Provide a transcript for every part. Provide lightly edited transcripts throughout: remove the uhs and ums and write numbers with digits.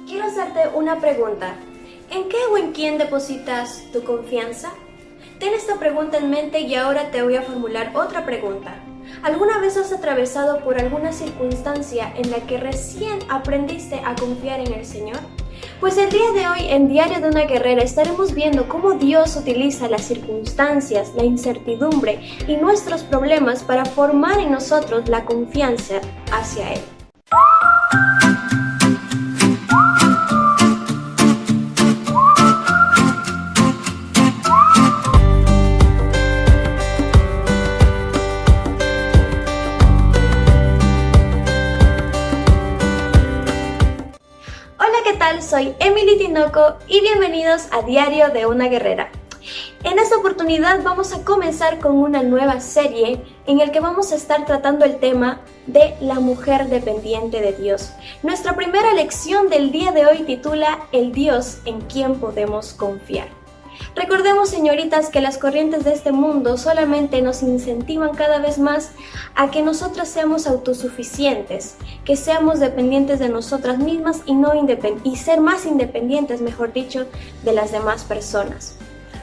Quiero hacerte una pregunta. ¿En qué o en quién depositas tu confianza? Ten esta pregunta en mente y ahora te voy a formular otra pregunta. ¿Alguna vez has atravesado por alguna circunstancia en la que recién aprendiste a confiar en el Señor? Pues el día de hoy en Diario de una Guerrera estaremos viendo cómo Dios utiliza las circunstancias, la incertidumbre y nuestros problemas para formar en nosotros la confianza hacia Él. ¿Qué tal? Soy Emily Tinoco y bienvenidos a Diario de una Guerrera. En esta oportunidad vamos a comenzar con una nueva serie en la que vamos a estar tratando el tema de la mujer dependiente de Dios. Nuestra primera lección del día de hoy titula El Dios en quien podemos confiar. Recordemos, señoritas, que las corrientes de este mundo solamente nos incentivan cada vez más a que nosotras seamos autosuficientes, que seamos dependientes de nosotras mismas y ser más independientes, mejor dicho, de las demás personas.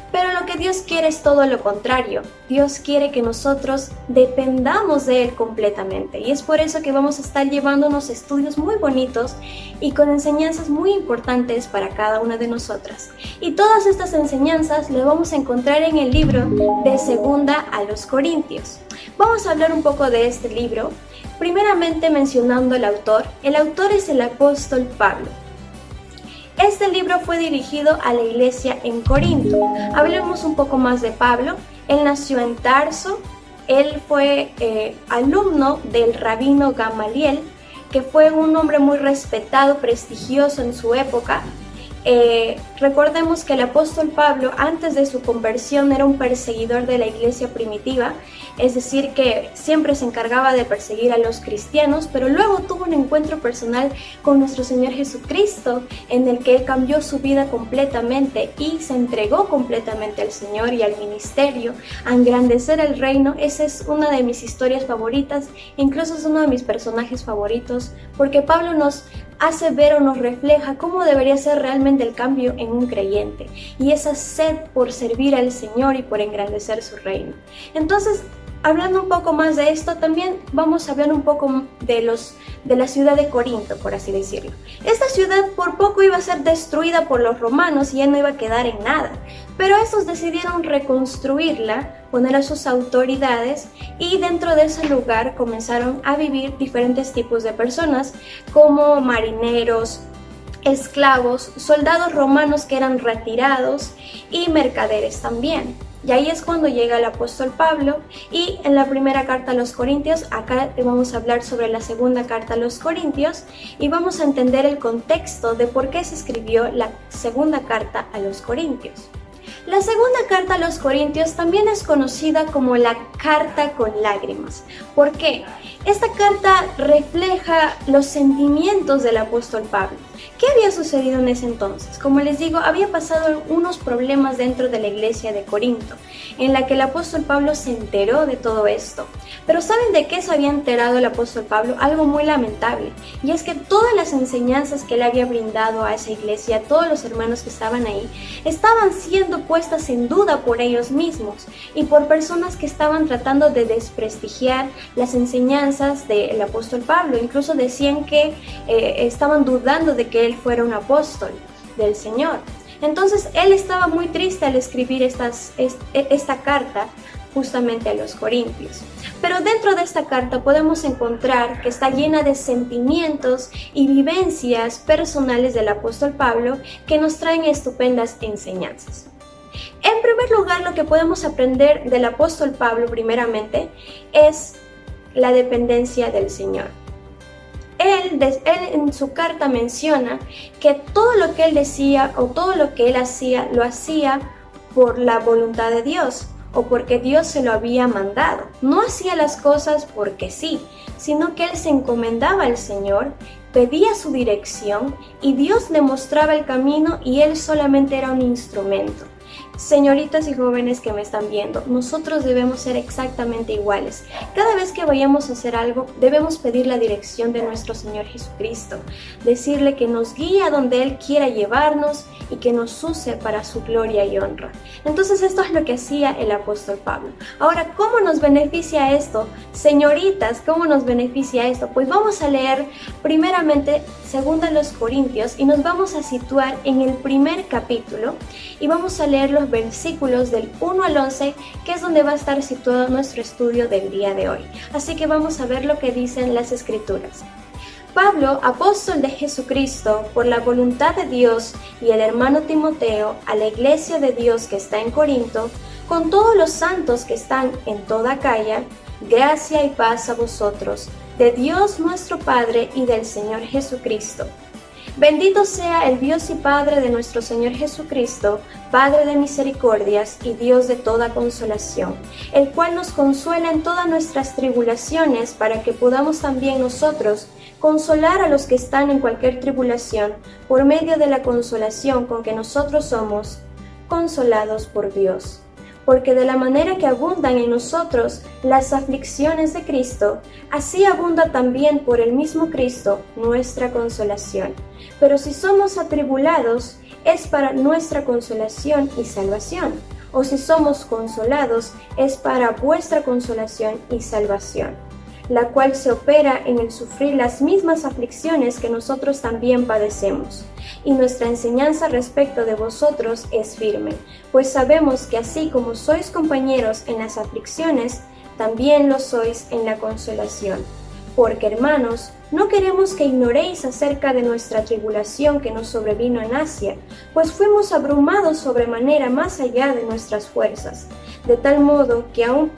Pero lo que Dios quiere es todo lo contrario. Dios quiere que nosotros dependamos de Él completamente. Y es por eso que vamos a estar llevando unos estudios muy bonitos y con enseñanzas muy importantes para cada una de nosotras. Y todas estas enseñanzas las vamos a encontrar en el libro de Segunda a los Corintios. Vamos a hablar un poco de este libro, primeramente mencionando al autor. El autor es el apóstol Pablo. Este libro fue dirigido a la iglesia en Corinto. Hablemos un poco más de Pablo. Él nació en Tarso. Él fue alumno del rabino Gamaliel, que fue un hombre muy respetado, prestigioso en su época. Recordemos que el apóstol Pablo, antes de su conversión, era un perseguidor de la iglesia primitiva, es decir, que siempre se encargaba de perseguir a los cristianos, pero luego tuvo un encuentro personal con nuestro Señor Jesucristo, en el que él cambió su vida completamente y se entregó completamente al Señor y al ministerio, a engrandecer el reino. Esa es una de mis historias favoritas, incluso es uno de mis personajes favoritos, porque Pablo nos hace ver o nos refleja cómo debería ser realmente el cambio en un creyente y esa sed por servir al Señor y por engrandecer su reino. Entonces, hablando un poco más de esto, también vamos a hablar un poco de la ciudad de Corinto, por así decirlo. Esta ciudad por poco iba a ser destruida por los romanos y ya no iba a quedar en nada, pero estos decidieron reconstruirla, poner a sus autoridades y dentro de ese lugar comenzaron a vivir diferentes tipos de personas como marineros, esclavos, soldados romanos que eran retirados y mercaderes también. Y ahí es cuando llega el apóstol Pablo y en la primera carta a los Corintios, acá vamos a hablar sobre la segunda carta a los Corintios y vamos a entender el contexto de por qué se escribió la segunda carta a los Corintios. La segunda carta a los Corintios también es conocida como la carta con lágrimas. ¿Por qué? Esta carta refleja los sentimientos del apóstol Pablo. ¿Qué había sucedido en ese entonces? Como les digo, había pasado unos problemas dentro de la iglesia de Corinto, en la que el apóstol Pablo se enteró de todo esto. Pero ¿saben de qué se había enterado el apóstol Pablo? Algo muy lamentable, y es que todas las enseñanzas que él había brindado a esa iglesia, todos los hermanos que estaban ahí, estaban siendo puestas en duda por ellos mismos y por personas que estaban tratando de desprestigiar las enseñanzas del apóstol Pablo. Incluso decían que estaban dudando de que él fuera un apóstol del Señor. Entonces él estaba muy triste al escribir esta carta justamente a los Corintios. Pero dentro de esta carta podemos encontrar que está llena de sentimientos y vivencias personales del apóstol Pablo que nos traen estupendas enseñanzas. En primer lugar, lo que podemos aprender del apóstol Pablo primeramente es la dependencia del Señor. Él en su carta menciona que todo lo que él decía o todo lo que él hacía, lo hacía por la voluntad de Dios o porque Dios se lo había mandado. No hacía las cosas porque sí, sino que él se encomendaba al Señor, pedía su dirección y Dios le mostraba el camino y él solamente era un instrumento. Señoritas y jóvenes que me están viendo, nosotros debemos ser exactamente iguales. Cada vez que vayamos a hacer algo, debemos pedir la dirección de nuestro Señor Jesucristo, decirle que nos guíe a donde Él quiera llevarnos y que nos use para su gloria y honra. Entonces esto es lo que hacía el apóstol Pablo. Ahora, ¿cómo nos beneficia esto? Señoritas, ¿cómo nos beneficia esto? Pues vamos a leer primeramente 2 Corintios y nos vamos a situar en el primer capítulo y vamos a leer los versículos del 1 al 11, que es donde va a estar situado nuestro estudio del día de hoy. Así que vamos a ver lo que dicen las Escrituras. Pablo, apóstol de Jesucristo, por la voluntad de Dios, y el hermano Timoteo, a la iglesia de Dios que está en Corinto, con todos los santos que están en toda Acaya, gracia y paz a vosotros, de Dios nuestro Padre y del Señor Jesucristo. Bendito sea el Dios y Padre de nuestro Señor Jesucristo, Padre de misericordias y Dios de toda consolación, el cual nos consuela en todas nuestras tribulaciones, para que podamos también nosotros consolar a los que están en cualquier tribulación, por medio de la consolación con que nosotros somos consolados por Dios. Porque de la manera que abundan en nosotros las aflicciones de Cristo, así abunda también por el mismo Cristo nuestra consolación. Pero si somos atribulados, es para nuestra consolación y salvación. O si somos consolados, es para vuestra consolación y salvación, la cual se opera en el sufrir las mismas aflicciones que nosotros también padecemos. Y nuestra enseñanza respecto de vosotros es firme, pues sabemos que así como sois compañeros en las aflicciones, también lo sois en la consolación. Porque, hermanos, no queremos que ignoréis acerca de nuestra tribulación que nos sobrevino en Asia, pues fuimos abrumados sobremanera más allá de nuestras fuerzas, de tal modo que aún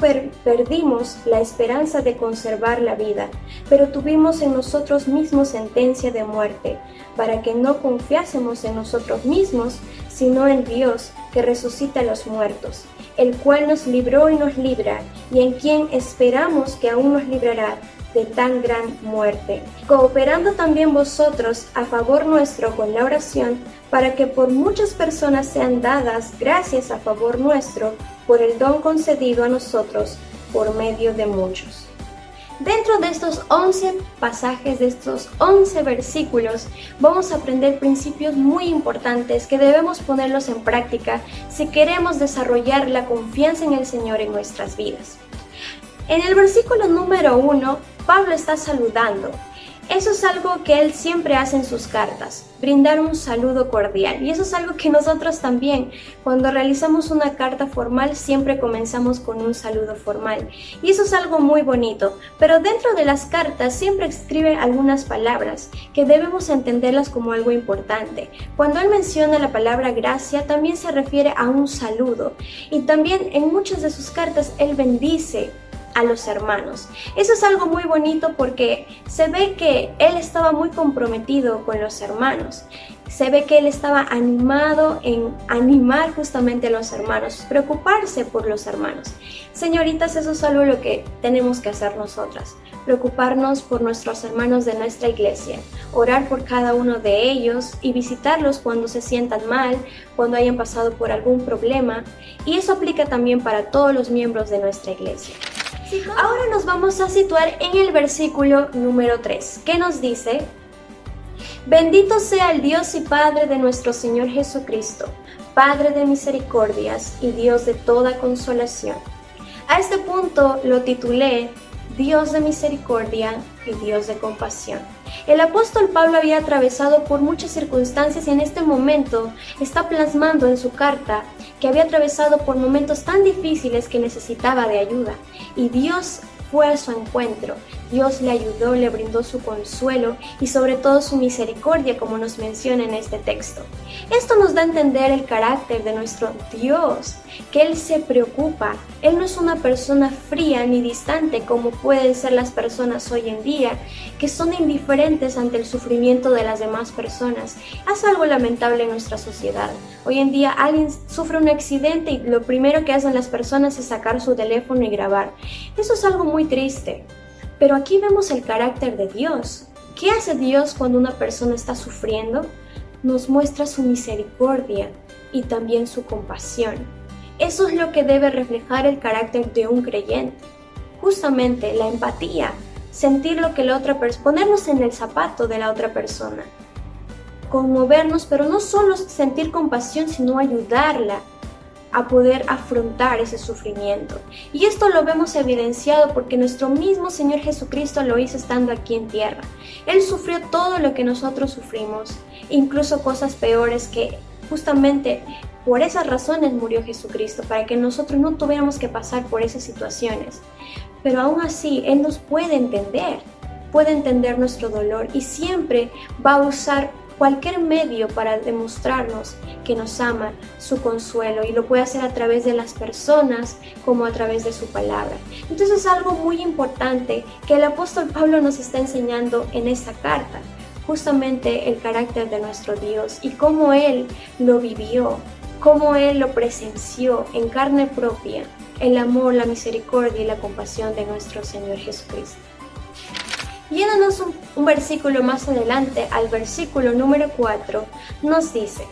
perdimos la esperanza de conservar la vida, pero tuvimos en nosotros mismos sentencia de muerte, para que no confiásemos en nosotros mismos, sino en Dios, que resucita a los muertos, el cual nos libró y nos libra, y en quien esperamos que aún nos librará de tan gran muerte, cooperando también vosotros a favor nuestro con la oración, para que por muchas personas sean dadas gracias a favor nuestro, por el don concedido a nosotros por medio de muchos. Dentro de estos 11 pasajes, de estos 11 versículos, vamos a aprender principios muy importantes que debemos ponerlos en práctica si queremos desarrollar la confianza en el Señor en nuestras vidas. En el versículo número 1, Pablo está saludando. Eso es algo que él siempre hace en sus cartas, brindar un saludo cordial. Y eso es algo que nosotros también, cuando realizamos una carta formal, siempre comenzamos con un saludo formal. Y eso es algo muy bonito. Pero dentro de las cartas siempre escribe algunas palabras que debemos entenderlas como algo importante. Cuando él menciona la palabra gracia, también se refiere a un saludo. Y también en muchas de sus cartas él bendice a los hermanos. Eso es algo muy bonito porque se ve que él estaba muy comprometido con los hermanos. Se ve que él estaba animado en animar justamente a los hermanos, preocuparse por los hermanos. Señoritas, eso es algo lo que tenemos que hacer nosotras, preocuparnos por nuestros hermanos de nuestra iglesia, orar por cada uno de ellos y visitarlos cuando se sientan mal, cuando hayan pasado por algún problema, y eso aplica también para todos los miembros de nuestra iglesia. Ahora nos vamos a situar en el versículo número 3, que nos dice: Bendito sea el Dios y Padre de nuestro Señor Jesucristo, Padre de misericordias y Dios de toda consolación. A este punto lo titulé Dios de misericordia y Dios de compasión. El apóstol Pablo había atravesado por muchas circunstancias y en este momento está plasmando en su carta que había atravesado por momentos tan difíciles que necesitaba de ayuda. Y Dios fue a su encuentro. Dios le ayudó, le brindó su consuelo y sobre todo su misericordia, como nos menciona en este texto. Esto nos da a entender el carácter de nuestro Dios, que Él se preocupa. Él no es una persona fría ni distante como pueden ser las personas hoy en día, que son indiferentes ante el sufrimiento de las demás personas. Es algo lamentable en nuestra sociedad. Hoy en día alguien sufre un accidente y lo primero que hacen las personas es sacar su teléfono y grabar. Eso es algo muy triste. Pero aquí vemos el carácter de Dios. ¿Qué hace Dios cuando una persona está sufriendo? Nos muestra su misericordia, y también su compasión. Eso es lo que debe reflejar el carácter de un creyente. Justamente la empatía, sentir lo que la otra persona, ponernos en el zapato de la otra persona, conmovernos, pero no solo sentir compasión, sino ayudarla a poder afrontar ese sufrimiento. Y esto lo vemos evidenciado porque nuestro mismo Señor Jesucristo lo hizo estando aquí en tierra. Él sufrió todo lo que nosotros sufrimos, incluso cosas peores, que justamente por esas razones murió Jesucristo, para que nosotros no tuviéramos que pasar por esas situaciones. Pero aún así, Él nos puede entender nuestro dolor y siempre va a usar cualquier medio para demostrarnos que nos ama, su consuelo, y lo puede hacer a través de las personas como a través de su palabra. Entonces es algo muy importante que el apóstol Pablo nos está enseñando en esta carta, justamente el carácter de nuestro Dios y cómo Él lo vivió, cómo Él lo presenció en carne propia, el amor, la misericordia y la compasión de nuestro Señor Jesucristo. Yéndonos un versículo más adelante, al versículo número 4, nos dice: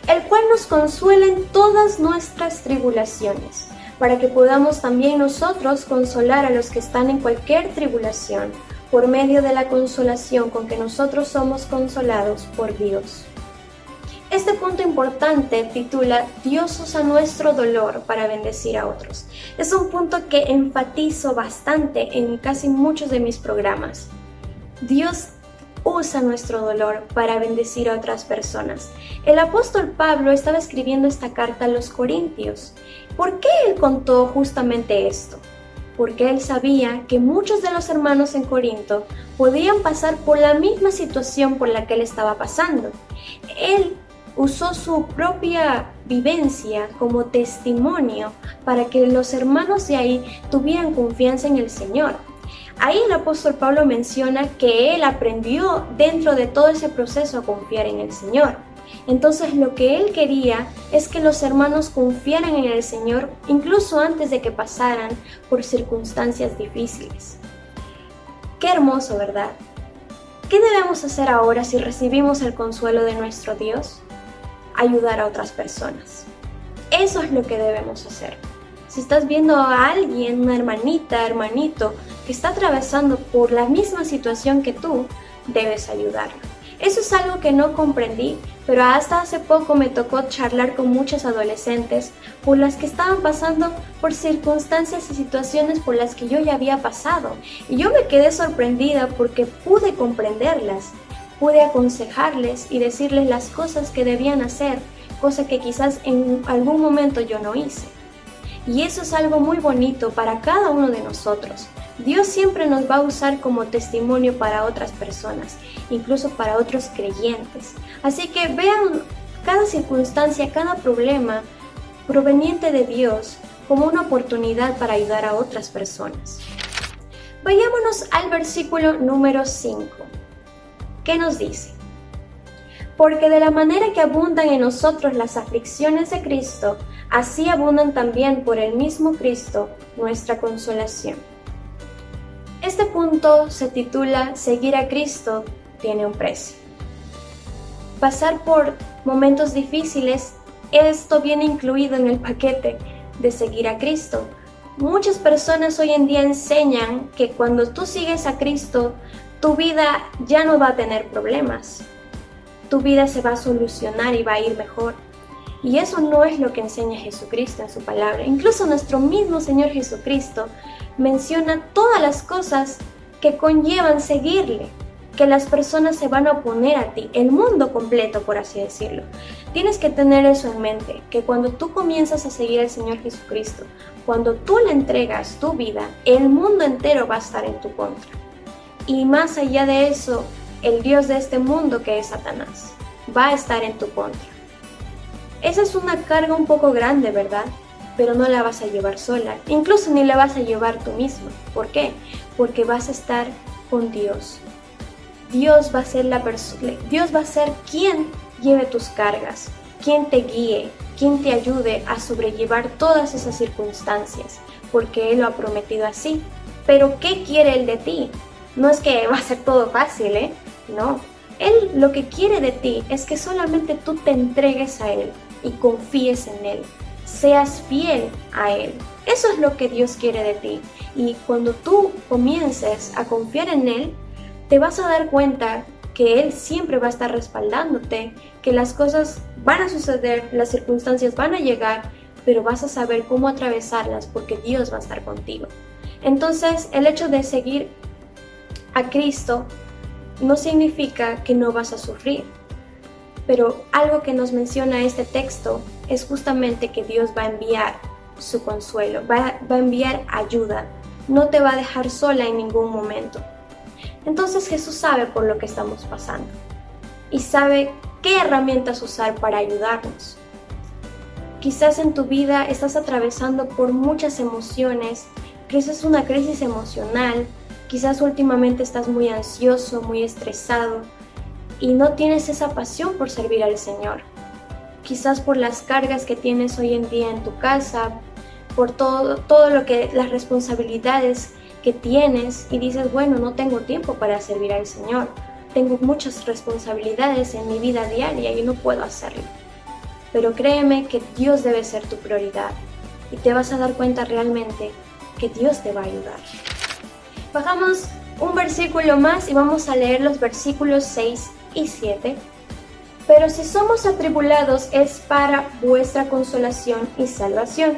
el cual nos consuela en todas nuestras tribulaciones, para que podamos también nosotros consolar a los que están en cualquier tribulación, por medio de la consolación con que nosotros somos consolados por Dios. Este punto importante titula Dios usa nuestro dolor para bendecir a otros. Es un punto que enfatizo bastante en casi muchos de mis programas. Dios usa nuestro dolor para bendecir a otras personas. El apóstol Pablo estaba escribiendo esta carta a los Corintios. ¿Por qué él contó justamente esto? Porque él sabía que muchos de los hermanos en Corinto podían pasar por la misma situación por la que él estaba pasando. Él usó su propia vivencia como testimonio para que los hermanos de ahí tuvieran confianza en el Señor. Ahí el apóstol Pablo menciona que él aprendió dentro de todo ese proceso a confiar en el Señor. Entonces lo que él quería es que los hermanos confiaran en el Señor incluso antes de que pasaran por circunstancias difíciles. Qué hermoso, ¿verdad? ¿Qué debemos hacer ahora si recibimos el consuelo de nuestro Dios? Ayudar a otras personas. Eso es lo que debemos hacer. Si estás viendo a alguien, una hermanita, hermanito, que está atravesando por la misma situación que tú, debes ayudarlo. Eso es algo que no comprendí, pero hasta hace poco me tocó charlar con muchas adolescentes por las que estaban pasando por circunstancias y situaciones por las que yo ya había pasado. Y yo me quedé sorprendida porque pude comprenderlas. Pude aconsejarles y decirles las cosas que debían hacer, cosa que quizás en algún momento yo no hice. Y eso es algo muy bonito para cada uno de nosotros. Dios siempre nos va a usar como testimonio para otras personas, incluso para otros creyentes. Así que vean cada circunstancia, cada problema proveniente de Dios como una oportunidad para ayudar a otras personas. Vayámonos al versículo número 5. ¿Qué nos dice? Porque de la manera que abundan en nosotros las aflicciones de Cristo, así abundan también por el mismo Cristo nuestra consolación. Este punto se titula Seguir a Cristo tiene un precio. Pasar por momentos difíciles, esto viene incluido en el paquete de seguir a Cristo. Muchas personas hoy en día enseñan que cuando tú sigues a Cristo, tu vida ya no va a tener problemas. Tu vida se va a solucionar y va a ir mejor. Y eso no es lo que enseña Jesucristo en su palabra. Incluso nuestro mismo Señor Jesucristo menciona todas las cosas que conllevan seguirle, que las personas se van a oponer a ti, el mundo completo, por así decirlo. Tienes que tener eso en mente, que cuando tú comienzas a seguir al Señor Jesucristo, cuando tú le entregas tu vida, el mundo entero va a estar en tu contra. Y más allá de eso, el Dios de este mundo, que es Satanás, va a estar en tu contra. Esa es una carga un poco grande, ¿verdad? Pero no la vas a llevar sola, incluso ni la vas a llevar tú misma. ¿Por qué? Porque vas a estar con Dios. Dios va a ser quien lleve tus cargas, quien te guíe, quien te ayude a sobrellevar todas esas circunstancias, porque Él lo ha prometido así. Pero ¿qué quiere Él de ti? No es que va a ser todo fácil, No. Él lo que quiere de ti es que solamente tú te entregues a Él y confíes en Él, seas fiel a Él. Eso es lo que Dios quiere de ti. Y cuando tú comiences a confiar en Él, te vas a dar cuenta que Él siempre va a estar respaldándote, que las cosas van a suceder, las circunstancias van a llegar, pero vas a saber cómo atravesarlas porque Dios va a estar contigo. Entonces, el hecho de seguir a Cristo no significa que no vas a sufrir, pero algo que nos menciona este texto es justamente que Dios va a enviar su consuelo, va a enviar ayuda, no te va a dejar sola en ningún momento. Entonces Jesús sabe por lo que estamos pasando y sabe qué herramientas usar para ayudarnos. Quizás en tu vida estás atravesando por muchas emociones, quizás una crisis emocional, quizás últimamente estás muy ansioso, muy estresado y no tienes esa pasión por servir al Señor. Quizás por las cargas que tienes hoy en día en tu casa, por todo lo que las responsabilidades que tienes y dices, bueno, no tengo tiempo para servir al Señor, tengo muchas responsabilidades en mi vida diaria y no puedo hacerlo. Pero créeme que Dios debe ser tu prioridad y te vas a dar cuenta realmente que Dios te va a ayudar. Bajamos un versículo más y vamos a leer los versículos 6 y 7. Pero si somos atribulados es para vuestra consolación y salvación,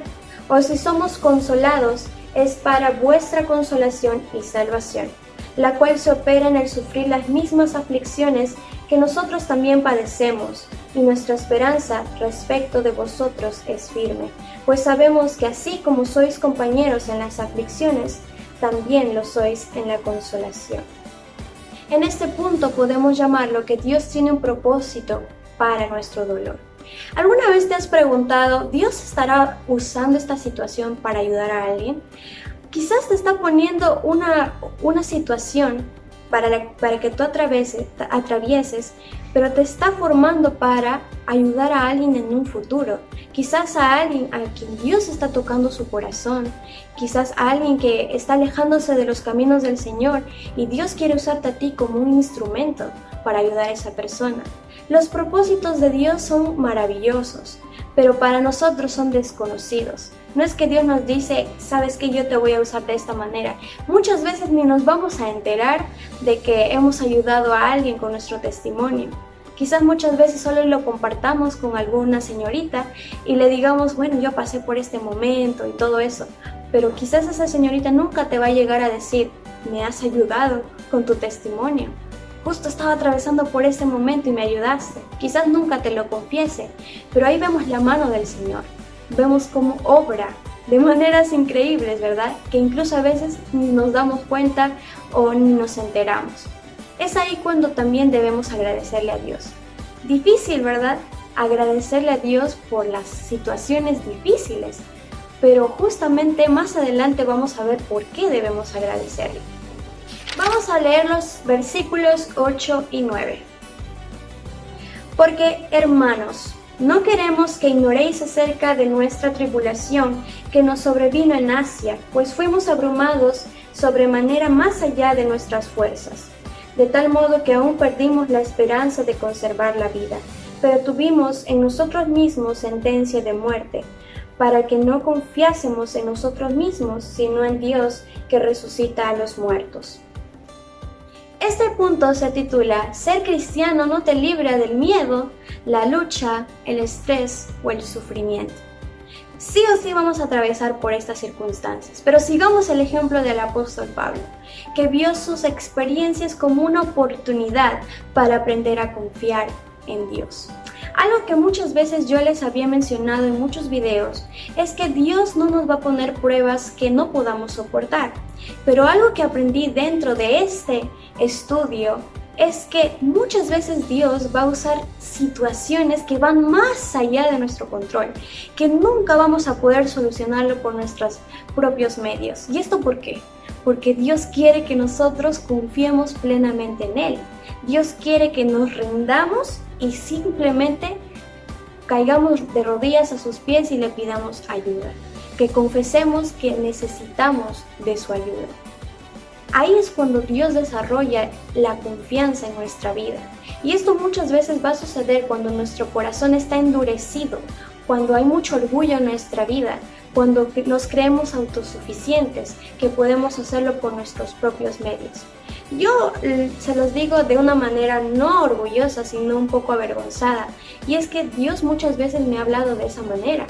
o si somos consolados es para vuestra consolación y salvación, la cual se opera en el sufrir las mismas aflicciones que nosotros también padecemos, y nuestra esperanza respecto de vosotros es firme, pues sabemos que así como sois compañeros en las aflicciones, también lo sois en la consolación. En este punto podemos llamarlo que Dios tiene un propósito para nuestro dolor. ¿Alguna vez te has preguntado, ¿Dios estará usando esta situación para ayudar a alguien? Quizás te está poniendo una situación para que tú atravieses, pero te está formando para ayudar a alguien en un futuro. Quizás a alguien a quien Dios está tocando su corazón, quizás a alguien que está alejándose de los caminos del Señor y Dios quiere usarte a ti como un instrumento para ayudar a esa persona. Los propósitos de Dios son maravillosos, pero para nosotros son desconocidos. No es que Dios nos dice, sabes que yo te voy a usar de esta manera. Muchas veces ni nos vamos a enterar de que hemos ayudado a alguien con nuestro testimonio. Quizás muchas veces solo lo compartamos con alguna señorita y le digamos, bueno, yo pasé por este momento y todo eso. Pero quizás esa señorita nunca te va a llegar a decir, me has ayudado con tu testimonio. Justo estaba atravesando por este momento y me ayudaste. Quizás nunca te lo confiese, pero ahí vemos la mano del Señor. Vemos cómo obra de maneras increíbles, ¿verdad? Que incluso a veces ni nos damos cuenta o ni nos enteramos. Es ahí cuando también debemos agradecerle a Dios. Difícil, ¿verdad? Agradecerle a Dios por las situaciones difíciles, pero justamente más adelante vamos a ver por qué debemos agradecerle. Vamos a leer los versículos 8 y 9. Porque, hermanos, no queremos que ignoréis acerca de nuestra tribulación que nos sobrevino en Asia, pues fuimos abrumados sobremanera más allá de nuestras fuerzas, de tal modo que aún perdimos la esperanza de conservar la vida, pero tuvimos en nosotros mismos sentencia de muerte, para que no confiásemos en nosotros mismos, sino en Dios que resucita a los muertos. Este punto se titula Ser cristiano no te libra del miedo, la lucha, el estrés o el sufrimiento. Sí o sí vamos a atravesar por estas circunstancias, pero sigamos el ejemplo del apóstol Pablo, que vio sus experiencias como una oportunidad para aprender a confiar en Dios. Algo que muchas veces yo les había mencionado en muchos videos es que Dios no nos va a poner pruebas que no podamos soportar. Pero algo que aprendí dentro de este estudio es que muchas veces Dios va a usar situaciones que van más allá de nuestro control, que nunca vamos a poder solucionarlo por nuestros propios medios. ¿Y esto por qué? Porque Dios quiere que nosotros confiemos plenamente en Él. Dios quiere que nos rindamos y simplemente caigamos de rodillas a sus pies y le pidamos ayuda, que confesemos que necesitamos de su ayuda. Ahí es cuando Dios desarrolla la confianza en nuestra vida. Y esto muchas veces va a suceder cuando nuestro corazón está endurecido, cuando hay mucho orgullo en nuestra vida, cuando nos creemos autosuficientes, que podemos hacerlo por nuestros propios medios. Yo se los digo de una manera no orgullosa, sino un poco avergonzada, y es que Dios muchas veces me ha hablado de esa manera.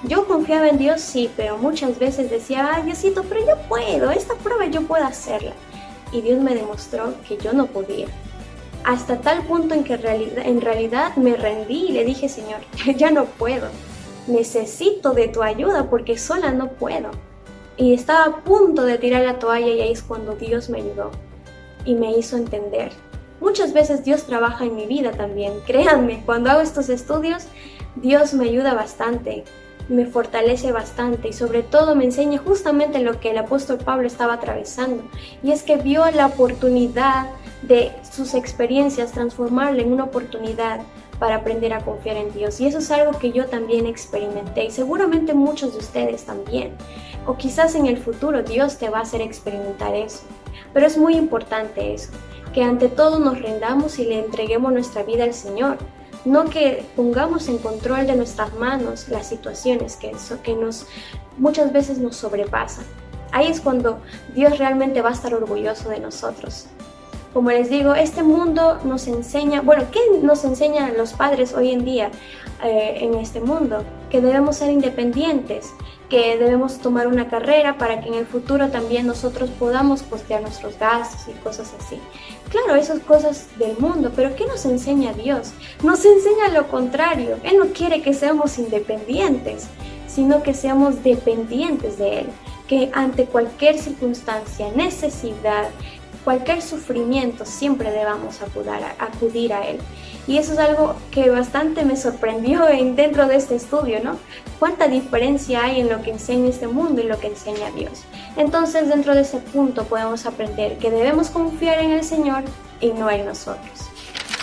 Yo confiaba en Dios, sí, pero muchas veces decía, ay Diosito, pero yo puedo, esta prueba yo puedo hacerla. Y Dios me demostró que yo no podía. Hasta tal punto en que en realidad me rendí y le dije, Señor, ya no puedo. Necesito de tu ayuda porque sola no puedo. Y estaba a punto de tirar la toalla y ahí es cuando Dios me ayudó y me hizo entender. Muchas veces Dios trabaja en mi vida también. Créanme, cuando hago estos estudios, Dios me ayuda bastante, me fortalece bastante y sobre todo me enseña justamente lo que el apóstol Pablo estaba atravesando. Y es que vio la oportunidad de sus experiencias transformarla en una oportunidad para aprender a confiar en Dios. Y eso es algo que yo también experimenté y seguramente muchos de ustedes también. O quizás en el futuro Dios te va a hacer experimentar eso. Pero es muy importante eso, que ante todo nos rendamos y le entreguemos nuestra vida al Señor. No que pongamos en control de nuestras manos las situaciones que muchas veces nos sobrepasan. Ahí es cuando Dios realmente va a estar orgulloso de nosotros. Como les digo, este mundo nos enseña, bueno, ¿qué nos enseñan los padres hoy en día en este mundo? Que debemos ser independientes, que debemos tomar una carrera para que en el futuro también nosotros podamos costear nuestros gastos y cosas así. Claro, esas cosas del mundo, pero ¿qué nos enseña Dios? Nos enseña lo contrario. Él no quiere que seamos independientes, sino que seamos dependientes de Él. Que ante cualquier circunstancia, necesidad, cualquier sufrimiento, siempre debamos acudir a Él. Y eso es algo que bastante me sorprendió dentro de este estudio, ¿no? Cuánta diferencia hay en lo que enseña este mundo y lo que enseña Dios. Entonces, dentro de ese punto podemos aprender que debemos confiar en el Señor y no en nosotros.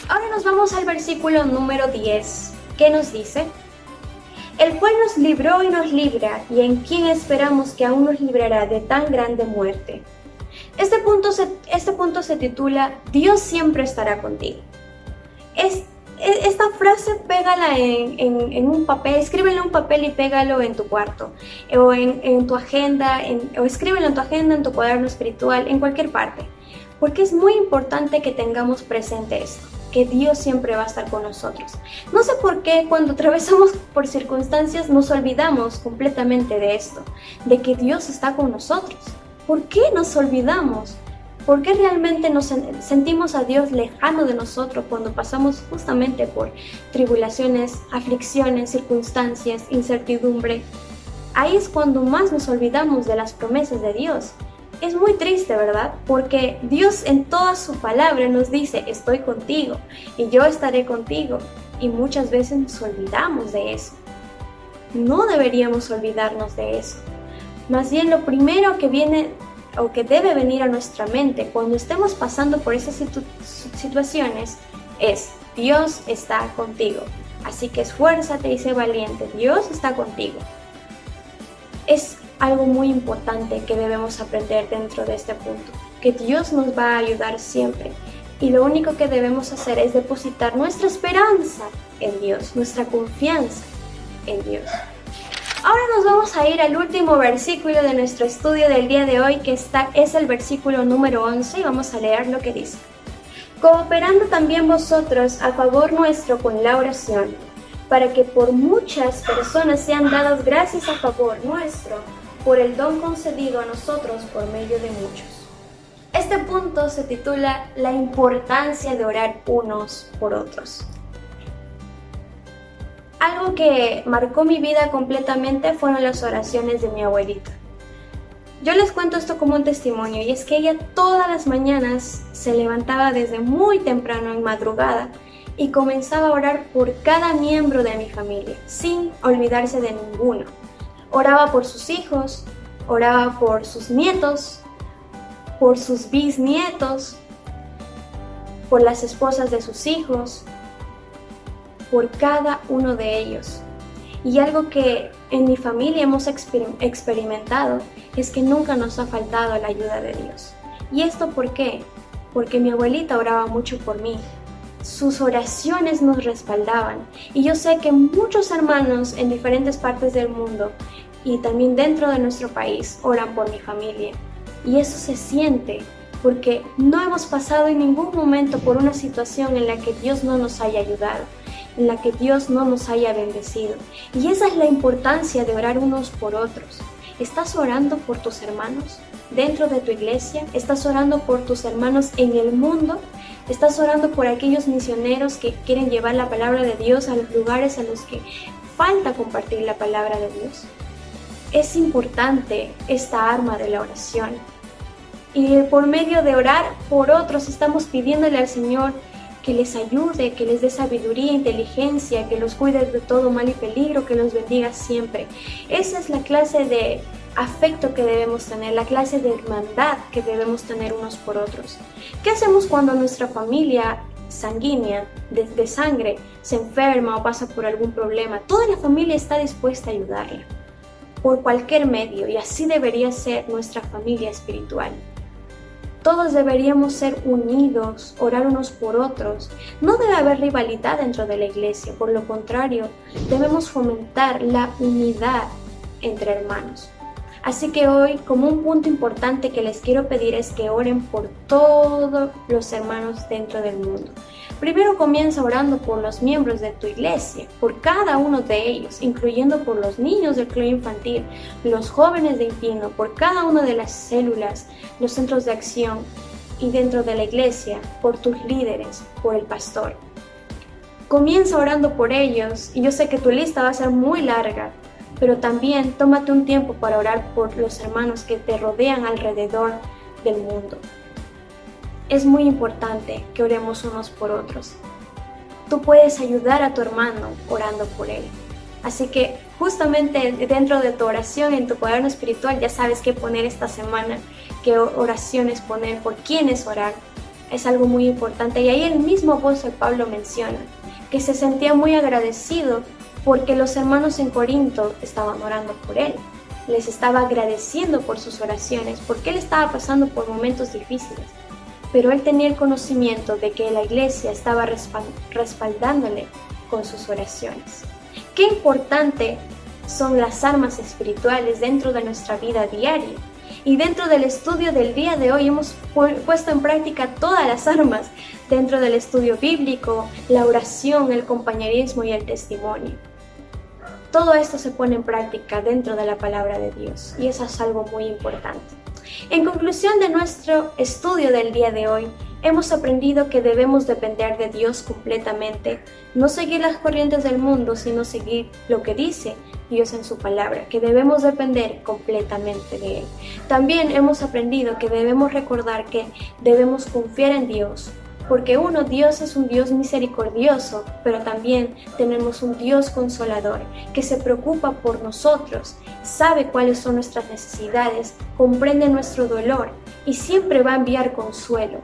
Ahora nos vamos al versículo número 10, que nos dice: el cual nos libró y nos libra, y en quien esperamos que aún nos librará de tan grande muerte. Este punto se titula Dios siempre estará contigo. Esta frase pégala en un papel, escríbelo en un papel y pégalo en tu cuarto, o en tu agenda, o escríbelo en tu agenda, en tu cuaderno espiritual, en cualquier parte. Porque es muy importante que tengamos presente esto, que Dios siempre va a estar con nosotros. No sé por qué cuando atravesamos por circunstancias nos olvidamos completamente de esto, de que Dios está con nosotros. ¿Por qué nos olvidamos? ¿Por qué realmente nos sentimos a Dios lejano de nosotros cuando pasamos justamente por tribulaciones, aflicciones, circunstancias, incertidumbre? Ahí es cuando más nos olvidamos de las promesas de Dios. Es muy triste, ¿verdad? Porque Dios en toda su palabra nos dice, estoy contigo y yo estaré contigo. Y muchas veces nos olvidamos de eso. No deberíamos olvidarnos de eso. Más bien lo primero que viene o que debe venir a nuestra mente cuando estemos pasando por esas situaciones es: Dios está contigo. Así que esfuérzate y sé valiente. Dios está contigo. Es algo muy importante que debemos aprender dentro de este punto, que Dios nos va a ayudar siempre. Y lo único que debemos hacer es depositar nuestra esperanza en Dios, nuestra confianza en Dios. Ahora nos vamos a ir al último versículo de nuestro estudio del día de hoy, que es el versículo número 11, y vamos a leer lo que dice: cooperando también vosotros a favor nuestro con la oración, para que por muchas personas sean dadas gracias a favor nuestro, por el don concedido a nosotros por medio de muchos. Este punto se titula La importancia de orar unos por otros. Algo que marcó mi vida completamente fueron las oraciones de mi abuelita. Yo les cuento esto como un testimonio, y es que ella todas las mañanas se levantaba desde muy temprano en madrugada y comenzaba a orar por cada miembro de mi familia, sin olvidarse de ninguno. Oraba por sus hijos, oraba por sus nietos, por sus bisnietos, por las esposas de sus hijos, por cada uno de ellos. Y algo que en mi familia hemos experimentado es que nunca nos ha faltado la ayuda de Dios. ¿Y esto por qué? Porque mi abuelita oraba mucho por mí. Sus oraciones nos respaldaban. Y yo sé que muchos hermanos en diferentes partes del mundo y también dentro de nuestro país oran por mi familia. Y eso se siente porque no hemos pasado en ningún momento por una situación en la que Dios no nos haya ayudado, en la que Dios no nos haya bendecido. Y esa es la importancia de orar unos por otros. ¿Estás orando por tus hermanos dentro de tu iglesia? ¿Estás orando por tus hermanos en el mundo? ¿Estás orando por aquellos misioneros que quieren llevar la palabra de Dios a los lugares a los que falta compartir la palabra de Dios? Es importante esta arma de la oración. Y por medio de orar por otros estamos pidiéndole al Señor que les ayude, que les dé sabiduría, inteligencia, que los cuide de todo mal y peligro, que los bendiga siempre. Esa es la clase de afecto que debemos tener, la clase de hermandad que debemos tener unos por otros. ¿Qué hacemos cuando nuestra familia sanguínea, de sangre, se enferma o pasa por algún problema? Toda la familia está dispuesta a ayudarla por cualquier medio, y así debería ser nuestra familia espiritual. Todos deberíamos ser unidos, orar unos por otros. No debe haber rivalidad dentro de la iglesia, por lo contrario, debemos fomentar la unidad entre hermanos. Así que hoy, como un punto importante que les quiero pedir es que oren por todos los hermanos dentro del mundo. Primero comienza orando por los miembros de tu iglesia, por cada uno de ellos, incluyendo por los niños del club infantil, los jóvenes de Impino, por cada una de las células, los centros de acción y dentro de la iglesia, por tus líderes, por el pastor. Comienza orando por ellos y yo sé que tu lista va a ser muy larga, pero también tómate un tiempo para orar por los hermanos que te rodean alrededor del mundo. Es muy importante que oremos unos por otros. Tú puedes ayudar a tu hermano orando por él. Así que justamente dentro de tu oración, en tu cuaderno espiritual, ya sabes qué poner esta semana, qué oraciones poner, por quiénes orar. Es algo muy importante. Y ahí el mismo apóstol Pablo menciona que se sentía muy agradecido porque los hermanos en Corinto estaban orando por él. Les estaba agradeciendo por sus oraciones, porque él estaba pasando por momentos difíciles. Pero él tenía el conocimiento de que la iglesia estaba respaldándole con sus oraciones. Qué importante son las armas espirituales dentro de nuestra vida diaria. Y dentro del estudio del día de hoy hemos puesto en práctica todas las armas dentro del estudio bíblico, la oración, el compañerismo y el testimonio. Todo esto se pone en práctica dentro de la palabra de Dios y eso es algo muy importante. En conclusión de nuestro estudio del día de hoy, hemos aprendido que debemos depender de Dios completamente, no seguir las corrientes del mundo, sino seguir lo que dice Dios en su palabra, que debemos depender completamente de Él. También hemos aprendido que debemos recordar que debemos confiar en Dios, porque Dios es un Dios misericordioso, pero también tenemos un Dios consolador que se preocupa por nosotros, sabe cuáles son nuestras necesidades, comprende nuestro dolor y siempre va a enviar consuelo.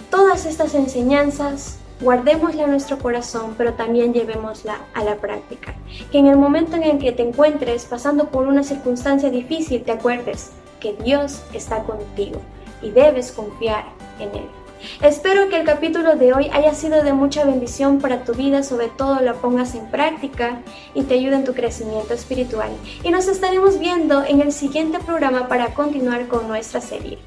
Todas estas enseñanzas guardémosla en nuestro corazón, pero también llevémosla a la práctica. Que en el momento en el que te encuentres pasando por una circunstancia difícil, te acuerdes que Dios está contigo y debes confiar en Él. Espero que el capítulo de hoy haya sido de mucha bendición para tu vida, sobre todo lo pongas en práctica y te ayude en tu crecimiento espiritual. Y nos estaremos viendo en el siguiente programa para continuar con nuestra serie.